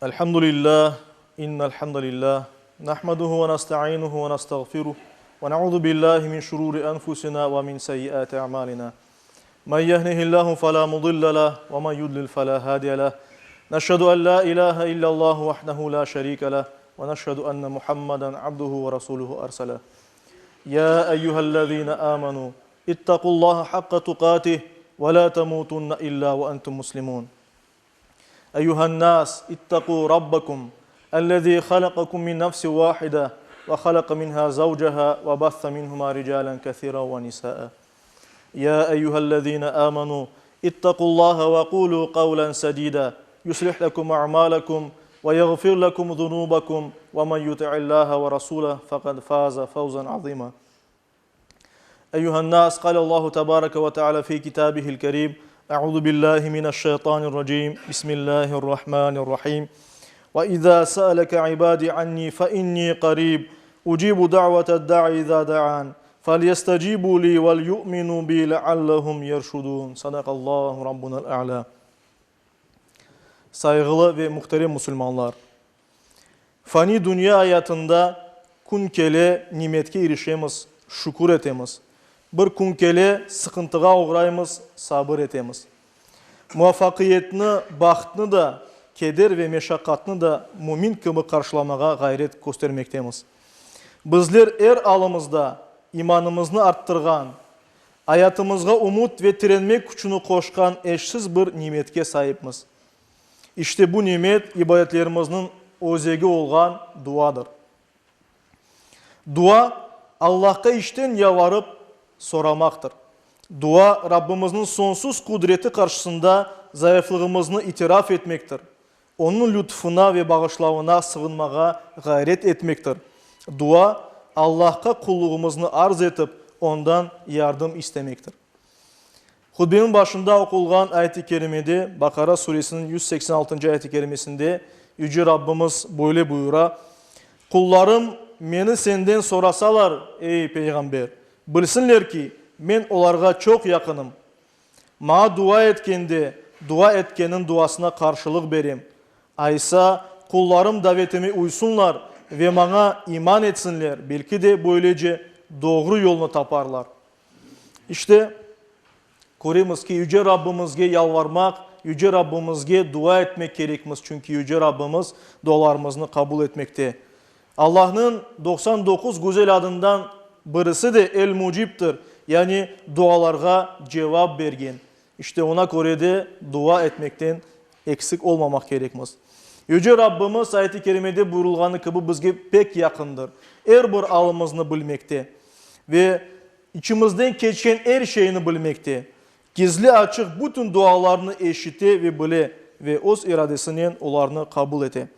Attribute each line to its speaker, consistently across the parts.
Speaker 1: Elhamdülillah, innelhamdülillah, nahmaduhu ve nesta'inuhu ve nestağfiruh, ve na'udhu billahi min şururi enfusina ve min seyyiati a'malina. Men yehdihillahu fela mudille leh ve men yudlil fela hadiye leh. Neşhedü en la ilahe illallah vahdehu la şerike leh ve neşhedü enne Muhammeden abduhu ve rasuluhu erseleh. Ya eyyühellezine amenu ittaqullaha hakka tukatih ve la temutunne illa ve entum muslimun. أيها الناس اتقوا ربكم الذي خلقكم من نفس واحدة وخلق منها زوجها وبث منهما رجالا كثيرا ونساء يا أيها الذين آمنوا اتقوا الله وقولوا قولا سديدا يصلح لكم أعمالكم ويغفر لكم ذنوبكم ومن يطع الله ورسوله فقد فاز فوزا عظيما أيها الناس قال الله تبارك وتعالى في كتابه الكريم أعوذ بالله من الشيطان الرجيم بسم الله الرحمن الرحيم وإذا سألك عبادي عني فإني قريب أجيب دعوة الداعي إذا دعان فليستجيبوا لي وليؤمنوا بي لعلهم يرشدون صدق الله ربنا الأعلى. Saygılı ve muhterem Müslümanlar, fani dünya hayatında kun kele nimetke erişemiz, şükür etemiz. Bir kun kele sıkıntıga uğrayımız, sabır etemiz. Muvaffakiyetini, bahtını da, keder ve meşakkatını da mümin kimi karşılamağa gayret göstermektemiz. Bizler alımızda imanımızını arttırgan, hayatımızga umut ve direnmek gücünü koşkan eşsiz bir nimetke sahipmiz. İşte bu nimet ibadetlerimizin özegi olgan duadır. Dua Allah'a işten yavarıp soramaktır. Dua Rabbimizin sonsuz kudreti karşısında zayıflığımızı itiraf etmektir. Onun lütfuna ve bağışlavına sığınmağa gayret etmektir. Dua Allah'a kulluğumuzu arz edip ondan yardım istemektir. Hutbenin başında okulgan ayet-i kerimede Bakara suresinin 186. ayet-i kerimesinde Yüce Rabbimiz böyle buyura: "Kullarım meni senden sorasalar ey peygamber, bilsinler ki men onlarga çok yakınım. Ma dua etkende, dua etkenin duasına karşılık berim. Aysa kullarım davetime uysunlar ve bana iman etsinler. Belki de böylece doğru yolunu taparlar." İşte göremiz ki Yüce Rabbimizge yalvarmak, Yüce Rabbimizge dua etmek gerekmiz. Çünkü Yüce Rabbimiz dualarımızı kabul etmekte. Allah'ın 99 güzel adından birisi de El-Mucib'tir. Yani dualarga cevap bergen. İşte ona göre de dua etmekten eksik olmamak gerekmez. Yüce Rabbimiz ayet-i kerimede buyurulganı gibi bizge pek yakındır. Bir alımızını bilmekte ve içimizden geçen her şeyini bilmekte. Gizli açık bütün dualarını eşite ve bile ve öz iradesinden onlarını kabul ete.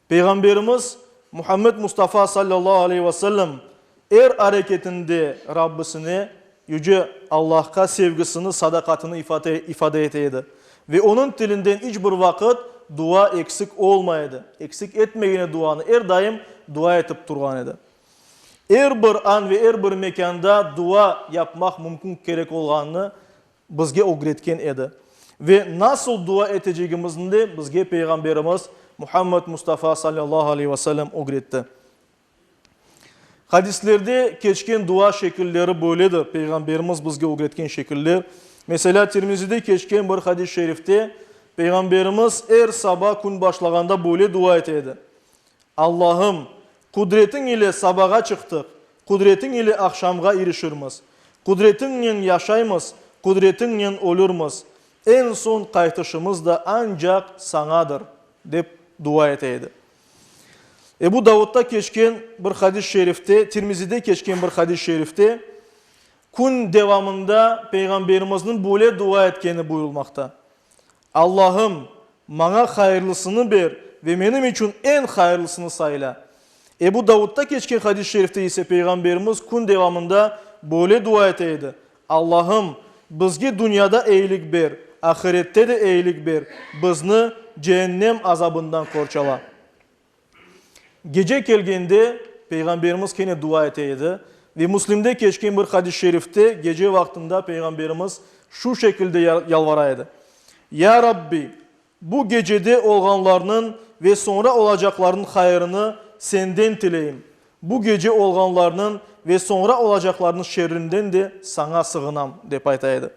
Speaker 1: Peygamberimiz Muhammed Mustafa sallallahu aleyhi ve sellem hareketinde Rabbisine Yüce Allah'a sevgisini, sadakatini ifade eteydi. Ve onun dilinden hiçbir vakit dua eksik olmaydı. Eksik etmeyene duanı daim dua etip durgan edi. Bir an ve bir mekanda dua yapmak mümkün gerek olganını bizge öğretken edi. Ve nasıl dua edeceğimizin de bizge Peygamberimiz Muhammed Mustafa sallallahu aleyhi ve sellem öğretti. Hadislerde geçken dua şekilleri böyledir. Peygamberimiz bizge öğretken şekiller. Mesela Tirmizi'de geçken bir hadis-i şerifte Peygamberimiz sabah gün başlaganda böyle dua eteydi. Allah'ım, kudretin ile sabaha çıktık, kudretin ile akşamga erişirmiz, kudretinle yaşaymız, kudretinle olurmuz, en son kaytışımız da ancak sanadır deyip dua eteydi. Ebu Davud'da geçken bir hadis-i şerifte, Tirmizi'de geçken bir hadis-i şerifte gün devamında Peygamberimizin böyle dua etkeni buyurulmakta. Allah'ım bana hayırlısını ver ve benim için en hayırlısını sayla. Ebu Davud'da geçken hadis-i şerifte ise Peygamberimiz gün devamında böyle dua eteydi. Allah'ım bizge dünyada iyilik ver, ahirette de iyilik ver, bizni cehennem azabından korçala. Gece gelgende Peygamberimiz yine dua eteydi. Ve Müslim'de geçken bir hadis-i şerifte gece vaktinde Peygamberimiz şu şekilde yalvaraydı. Ya Rabbi, bu gecede olğanlarının ve sonra olacaklarının hayırını senden dileyim. Bu gece olğanlarının ve sonra olacaklarının şerrinden de sana sığınam dep aytaydı.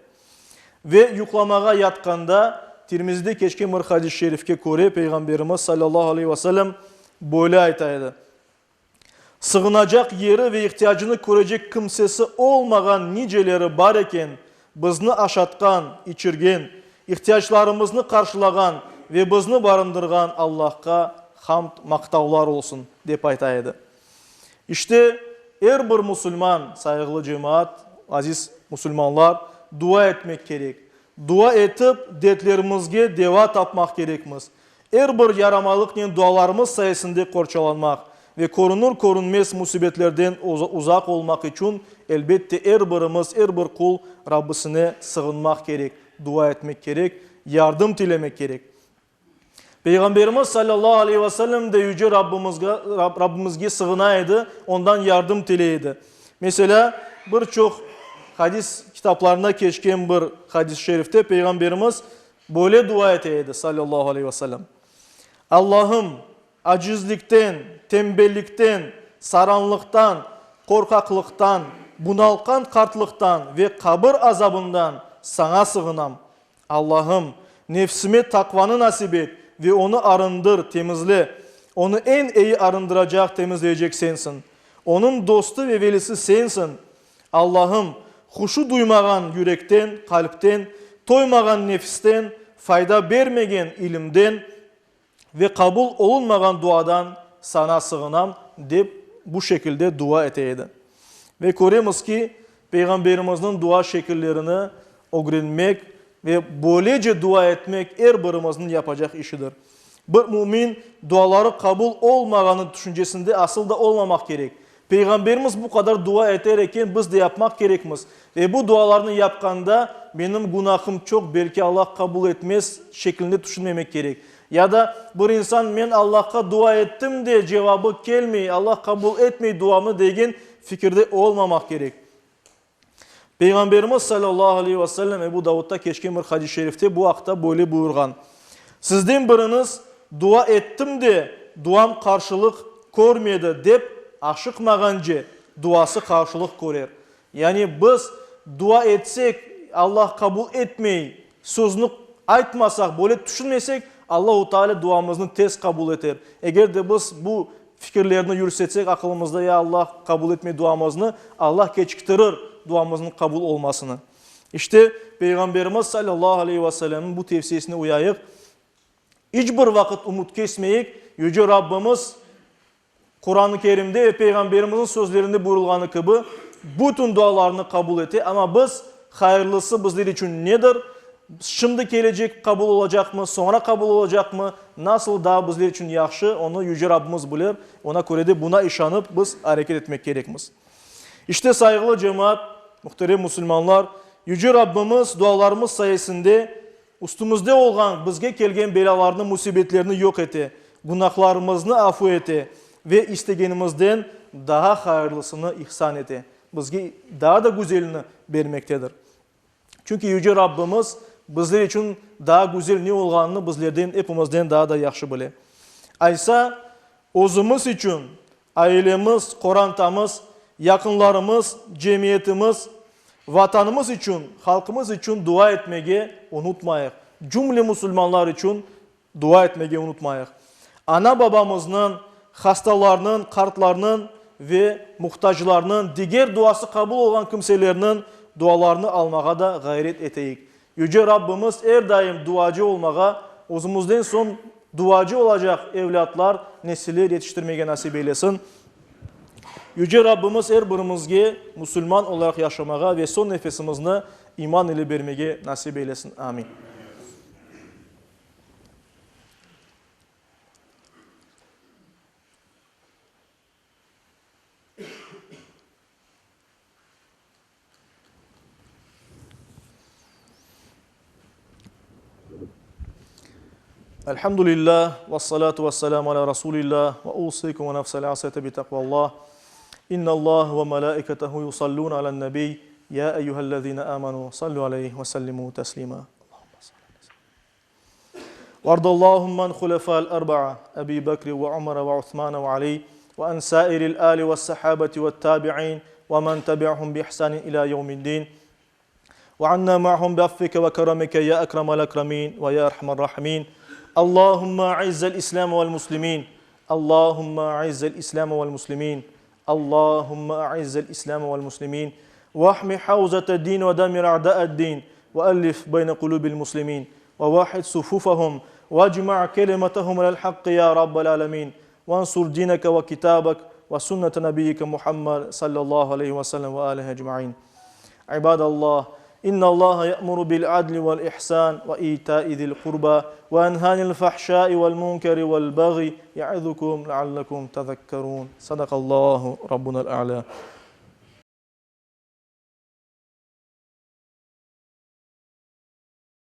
Speaker 1: Ve yuklamağa yatkanda Tirmizide keçken bir hadis-i şerifke göre Peygamberimiz sallallahu aleyhi ve sellem böyle aytaydı. Sığınacak yeri ve ihtiyacını görecek kimsesi olmayan niceleri var eken, bizni aşatkan, içirgen, ihtiyaçlarımızı karşılagan ve bizni barındırgan Allah'a hamd maktavlar olsun dep aytaydı. İşte her bir Müslüman, saygılı cemaat, aziz Müslümanlar dua etmek gerek. Dua etip dertlerimizge deva tapmak gerekmiz. Her bir yaramalık dualarımız sayesinde korçalanmak ve korunur korunmaz musibetlerden uzak olmak için elbette her birimiz, her bir kul Rabbisine sığınmak gerek, dua etmek gerek, yardım dilemek gerek. Peygamberimiz sallallahu aleyhi ve sellem de yüce Rabbimizge sığınaydı, ondan yardım dileydi. Mesela birçok hadis kitaplarına geçken bir hadis-i şerifte Peygamberimiz böyle dua eteydi sallallahu aleyhi ve sellem. Allah'ım acizlikten, tembellikten, saranlıktan, korkaklıktan, bunalkan kartlıktan ve kabir azabından sana sığınam. Allah'ım nefsime takvanı nasip et ve onu arındır, temizle. Onu en iyi arındıracak, temizleyecek sensin. Onun dostu ve velisi sensin. Allah'ım huşu duymagan yürekten, kalpten, toymagan nefisten, fayda vermegen ilimden ve kabul olunmagan duadan sana sığınam deyip bu şekilde dua eteydi. Ve görüyoruz ki Peygamberimizin dua şekillerini öğrenmek ve böylece dua etmek her birimizin yapacak işidir. Bir mümin duaları kabul olmaganı düşüncesinde asıl da olmamak gerek. Peygamberimiz bu kadar dua ederken biz de yapmak gerekmiz. Ve bu dualarını yapkanda benim günahım çok, belki Allah kabul etmez şeklinde düşünmemek gerek. Ya da bir insan ben Allah'a dua ettim de cevabı gelmeyi, Allah kabul etmeyi duamı degen fikirde olmamak gerek. Peygamberimiz sallallahu aleyhi ve sellem Ebu Davud'da geçken bir hadis-i şerifte bu haqda böyle buyurgan. Sizden biriniz dua ettim de duam karşılık görmedi dep aşıkmağanca duası karşılık görer. Yani biz dua etsek Allah kabul etmeyi, sözünü aytmasak, böyle düşünmesek Allah-u Teala duamızı tez kabul eder. Eğer de biz bu fikirlerini yürütsek aklımızda ya Allah kabul etmeyi duamızını, Allah geçiktirir duamızın kabul olmasını. İşte Peygamberimiz sallallahu aleyhi ve sellem'in bu tavsiyesine uyayıp hiçbir vakit umut kesmeyik. Yüce Rabbimiz Kur'an-ı Kerim'de ve Peygamberimizin sözlerinde buyurulganı gibi bütün dualarını kabul etti. Ama biz hayırlısı bizler için nedir? Şimdi gelecek kabul olacak mı? Sonra kabul olacak mı? Nasıl daha bizler için yaxşı? Onu Yüce Rabbimiz bilir. Ona göre de buna işanıp biz hareket etmek gerekmiz. İşte saygılı cemaat, muhterem Müslümanlar, Yüce Rabbimiz dualarımız sayesinde üstümüzde olan, bizge kelgen belalarını, musibetlerini yok etti. Günahlarımızı affı etti ve istegenimizden daha hayırlısını ihsan etti. Bizge daha da güzelini vermektedir. Çünkü Yüce Rabbimiz bizler için daha güzel ne olganını bizlerden, hepimizden daha da yaxşı bilir. Aysa özümüz için, ailemiz, korantamız, yakınlarımız, cemiyetimiz, vatanımız için, halkımız için dua etmeyi unutmayıq. Cümle Müslümanlar için dua etmeyi unutmayıq. Ana babamızın, hastalarının, kartlarının ve muhtaclarının, diğer duası kabul olan kimselerinin dualarını almağa da gayret eteyik. Yüce Rabbimiz her daim duacı olmağa, özümüzden son duacı olacak evlatlar, nesiller yetiştirmeye nasip eylesin. Yüce Rabbimiz her birimizge Müslüman olarak yaşamağa ve son nefesimizni iman ile vermeye nasip eylesin. Amin. Elhamdülillah ve salatu ve selamu ala Resulillah ve usikum ve nefsel asete bi takvallah. İnna Allah ve melaiketehu yusallun alen nebi ya eyyühellezine amanu sallu aleyhi ve sellimu teslima. وارض اللهم عن خلفاء الأربعة أبي بكر وعمر وعثمان وعلي وعن سائر الآل والصحابة والتابعين ومن تبعهم بإحسان إلى يوم الدين وعنا معهم بعفوك وكرمك يا أكرم الأكرمين ويا أرحم الراحمين. اللهم أعز الإسلام والمسلمين، اللهم أعز الإسلام والمسلمين، اللهم أعز الإسلام والمسلمين، واحمي حوزة الدين ودمر أعداء الدين، وألف بين قلوب المسلمين وواحد صفوفهم واجمع كلمتهم على الحق يا رب العالمين، وانصر دينك وكتابك وسنة نبيك محمد صلى الله عليه وسلم وآله أجمعين. عباد الله، إن الله يأمر بالعدل والإحسان وإيتاء ذي القربى وينهى عن الفحشاء والمنكر والبغي يعظكم لعلكم تذكرون. صدق الله ربنا الأعلى.